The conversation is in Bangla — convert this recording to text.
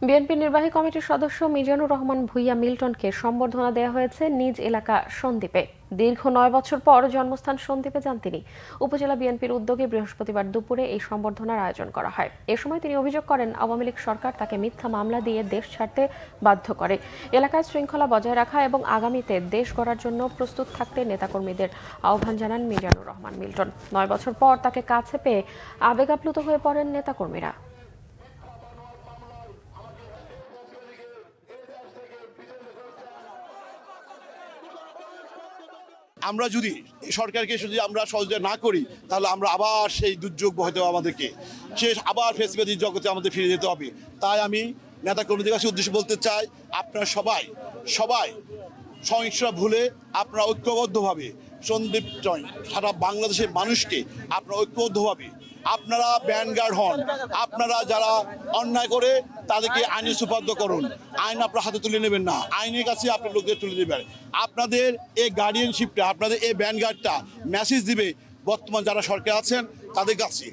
বিএনপি নির্বাহী কমিটির সদস্য মিজানুর রহমান ভূঁইয়া মিল্টনকে সম্বর্ধনা দেওয়া হয়েছে নিজ এলাকা সন্দ্বীপে। দীর্ঘ ৯ বছর পর জন্মস্থান সন্দ্বীপে যান তিনি। উপজেলা বিএনপির উদ্যোগে বৃহস্পতিবার দুপুরে এই সম্বর্ধনার আয়োজন করা হয়। এ সময় তিনি অভিযোগ করেন, আওয়ামী লীগ সরকার তাকে মিথ্যা মামলা দিয়ে দেশ ছাড়তে বাধ্য করে। এলাকায় শৃঙ্খলা বজায় রাখা এবং আগামীতে দেশ গড়ার জন্য প্রস্তুত থাকতে নেতাকর্মীদের আহ্বান জানান মিজানুর রহমান মিল্টন। ৯ বছর পর তাকে কাছে পেয়ে আবেগ আপ্লুত হয়ে পড়েন নেতাকর্মীরা। আমরা যদি এই সরকারকে যদি আমরা সহযোগিতা না করি, তাহলে আমরা আবার সেই দুর্যোগ বহাতে হবে, আমাদেরকে শেষ আবার ফেসিবাদী জগতে আমাদের ফিরে যেতে হবে। তাই আমি নেতা কর্মীদের কাছে উদ্দেশ্যে বলতে চাই, আপনারা সবাই সহিংসতা ভুলে আপনারা ঐক্যবদ্ধভাবে সন্দীপ সারা বাংলাদেশের মানুষকে আপনারা ঐক্যবদ্ধভাবে আপনারা ব্যানগার্ড হন। আপনারা যারা অন্যায় করে তাদেরকে আইনে সুপাদ্য করুন। আইন আপনার হাতে তুলে নেবেন না, আইনের কাছে আপনার লোকদের তুলে দেবেন। আপনাদের এই গার্ডিয়ানশিপটা, আপনাদের এই ব্যানগার্ডটা মেসেজ দিবে বর্তমান যারা সরকার আছেন তাদের কাছে।